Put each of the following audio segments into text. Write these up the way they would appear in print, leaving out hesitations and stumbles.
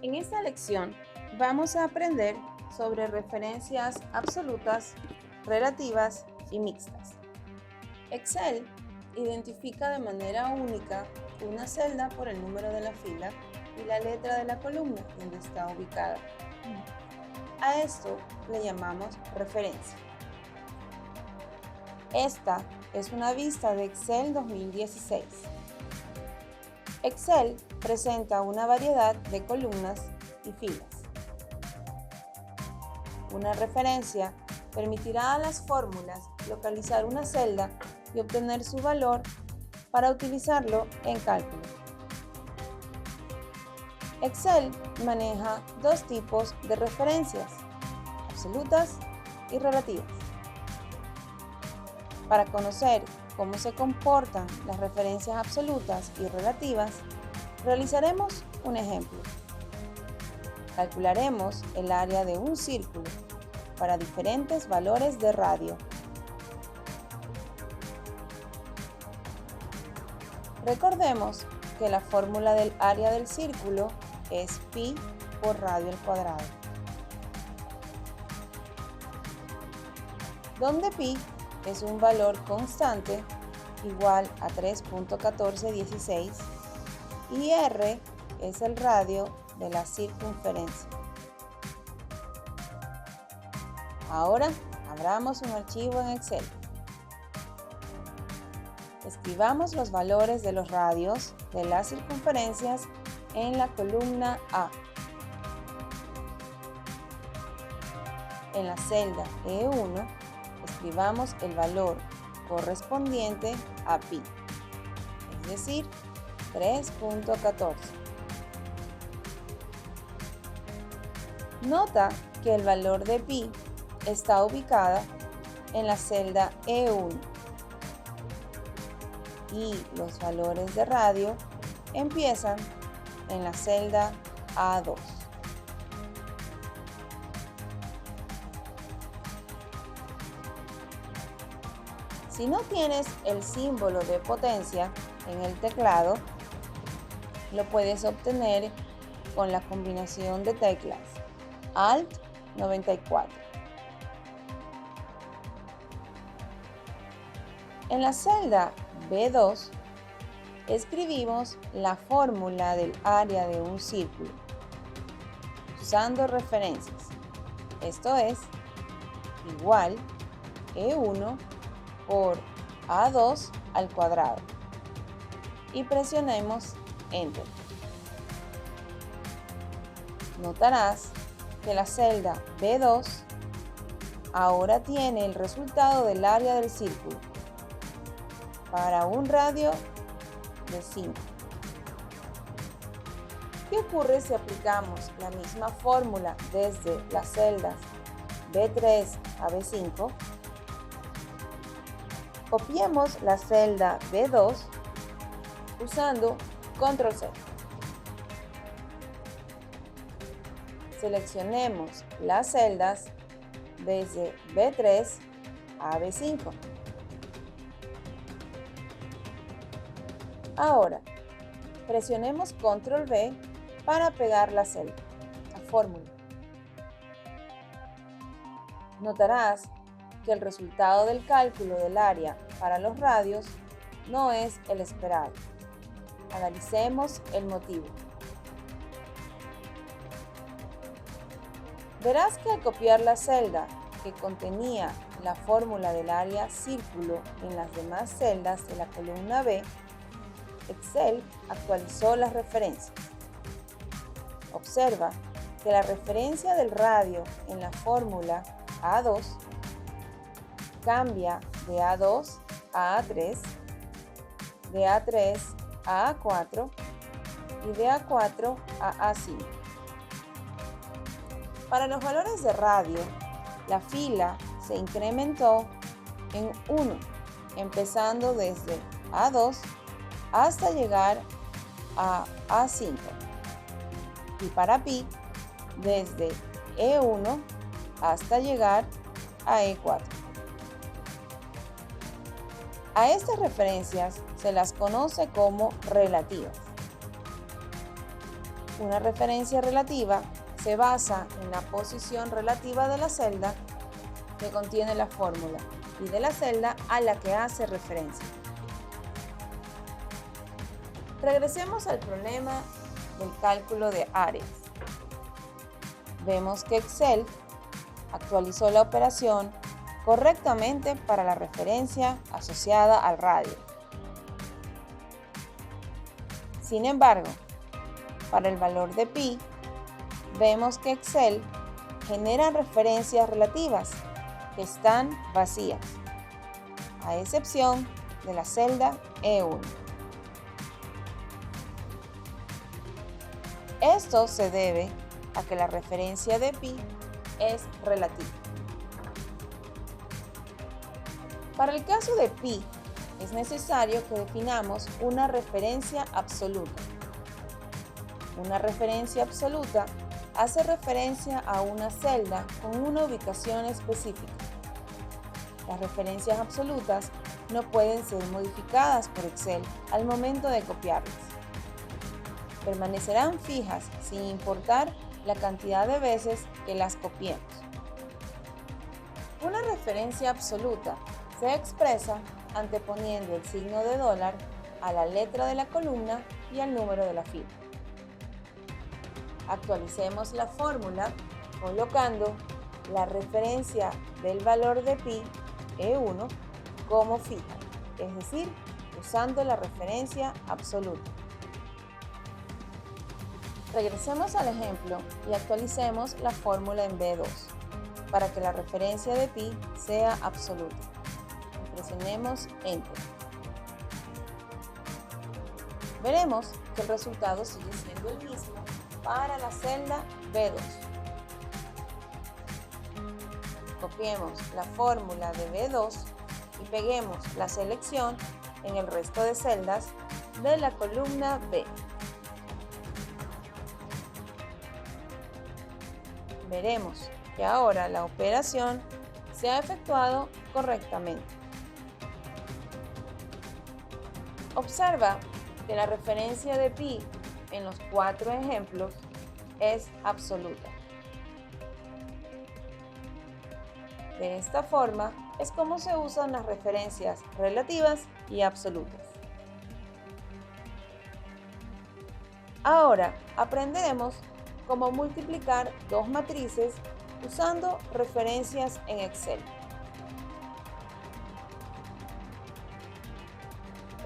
En esta lección vamos a aprender sobre referencias absolutas, relativas y mixtas. Excel identifica de manera única una celda por el número de la fila y la letra de la columna donde está ubicada. A esto le llamamos referencia. Esta es una vista de Excel 2016. Excel presenta una variedad de columnas y filas. Una referencia permitirá a las fórmulas localizar una celda y obtener su valor para utilizarlo en cálculo. Excel maneja dos tipos de referencias, absolutas y relativas. Para conocer cómo se comportan las referencias absolutas y relativas, realizaremos un ejemplo. Calcularemos el área de un círculo para diferentes valores de radio. Recordemos que la fórmula del área del círculo es pi por radio al cuadrado, donde pi es un valor constante igual a 3.1416 y r es el radio de la circunferencia. Ahora abramos un archivo en Excel. Escribamos los valores de los radios de las circunferencias en la columna A. En la celda E1 escribamos el valor correspondiente a pi, es decir, 3.14. Nota que el valor de pi está ubicada en la celda E1 y los valores de radio empiezan en la celda A2. Si no tienes el símbolo de potencia en el teclado, lo puedes obtener con la combinación de teclas Alt 94. En la celda B2 escribimos la fórmula del área de un círculo usando referencias. Esto es igual E1 por A2 al cuadrado y presionemos Enter. Notarás que la celda B2 ahora tiene el resultado del área del círculo para un radio de 5. ¿Qué ocurre si aplicamos la misma fórmula desde las celdas B3 a B5? Copiemos la celda B2 usando Control C. Seleccionemos las celdas desde B3 a B5. Ahora, presionemos Control V para pegar la celda, la fórmula. Notarás que el resultado del cálculo del área para los radios no es el esperado. Analicemos el motivo. Verás que al copiar la celda que contenía la fórmula del área círculo en las demás celdas de la columna B, Excel actualizó las referencias. Observa que la referencia del radio en la fórmula A2 cambia de A2 a A3, de A3 a A4 y de A4 a A5. Para los valores de radio, la fila se incrementó en 1, empezando desde A2 hasta llegar a A5 y para pi desde E1 hasta llegar a E4. A estas referencias se las conoce como relativas. Una referencia relativa se basa en la posición relativa de la celda que contiene la fórmula y de la celda a la que hace referencia. Regresemos al problema del cálculo de áreas. Vemos que Excel actualizó la operación correctamente para la referencia asociada al radio. Sin embargo, para el valor de pi, vemos que Excel genera referencias relativas que están vacías, a excepción de la celda E1. Esto se debe a que la referencia de pi es relativa. Para el caso de pi, es necesario que definamos una referencia absoluta. Una referencia absoluta hace referencia a una celda con una ubicación específica. Las referencias absolutas no pueden ser modificadas por Excel al momento de copiarlas. Permanecerán fijas sin importar la cantidad de veces que las copiemos. Una referencia absoluta se expresa anteponiendo el signo de dólar a la letra de la columna y al número de la fila. Actualicemos la fórmula colocando la referencia del valor de pi, E1, como fija, es decir, usando la referencia absoluta. Regresemos al ejemplo y actualicemos la fórmula en B2 para que la referencia de pi sea absoluta. Presionemos Enter. Veremos que el resultado sigue siendo el mismo para la celda B2. Copiemos la fórmula de B2 y peguemos la selección en el resto de celdas de la columna B. Veremos que ahora la operación se ha efectuado correctamente. Observa que la referencia de pi en los 4 ejemplos es absoluta. De esta forma es como se usan las referencias relativas y absolutas. Ahora aprenderemos cómo multiplicar dos matrices usando referencias en Excel.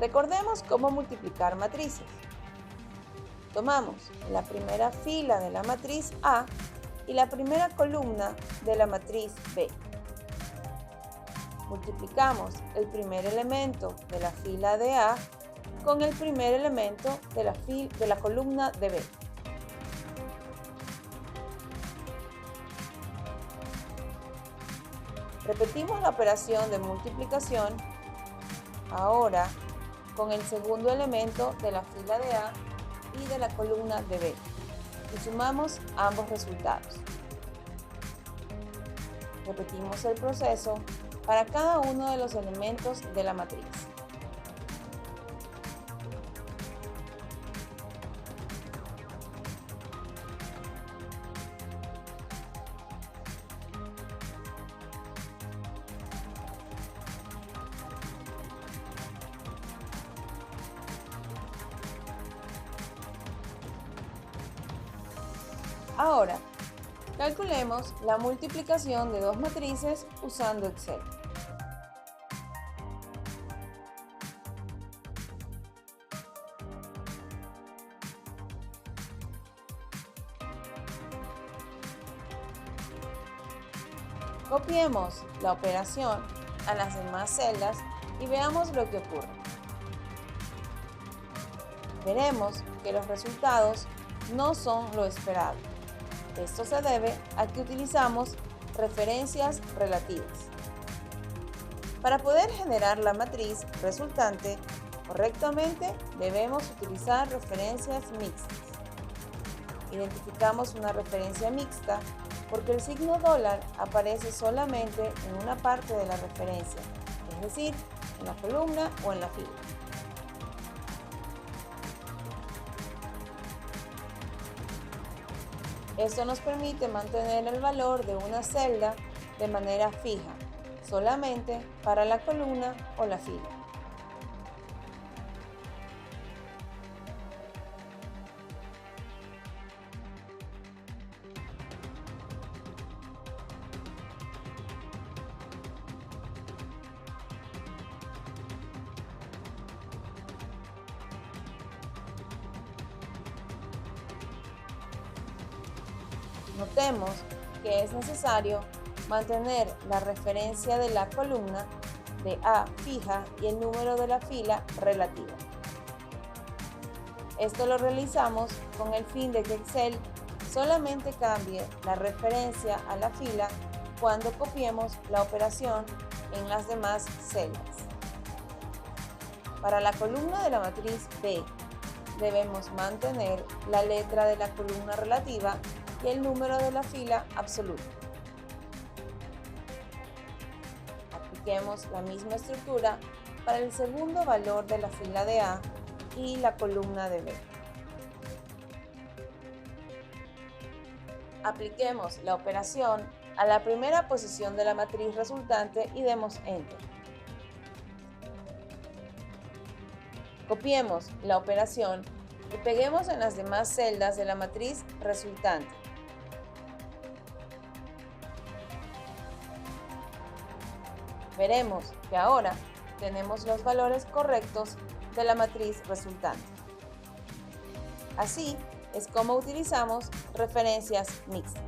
Recordemos cómo multiplicar matrices. Tomamos la primera fila de la matriz A y la primera columna de la matriz B. Multiplicamos el primer elemento de la fila de A con el primer elemento de la columna de B. Repetimos la operación de multiplicación ahora con el segundo elemento de la fila de A y de la columna de B y sumamos ambos resultados. Repetimos el proceso para cada uno de los elementos de la matriz. Ahora, calculemos la multiplicación de dos matrices usando Excel. Copiemos la operación a las demás celdas y veamos lo que ocurre. Veremos que los resultados no son lo esperado. Esto se debe a que utilizamos referencias relativas. Para poder generar la matriz resultante correctamente, debemos utilizar referencias mixtas. Identificamos una referencia mixta porque el signo dólar aparece solamente en una parte de la referencia, es decir, en la columna o en la fila. Esto nos permite mantener el valor de una celda de manera fija, solamente para la columna o la fila. Notemos que es necesario mantener la referencia de la columna de A fija y el número de la fila relativa. Esto lo realizamos con el fin de que Excel solamente cambie la referencia a la fila cuando copiemos la operación en las demás celdas. Para la columna de la matriz B, debemos mantener la letra de la columna relativa y el número de la fila absoluta. Apliquemos la misma estructura para el segundo valor de la fila de A y la columna de B. Apliquemos la operación a la primera posición de la matriz resultante y demos Enter. Copiemos la operación y peguemos en las demás celdas de la matriz resultante. Veremos que ahora tenemos los valores correctos de la matriz resultante. Así es como utilizamos referencias mixtas.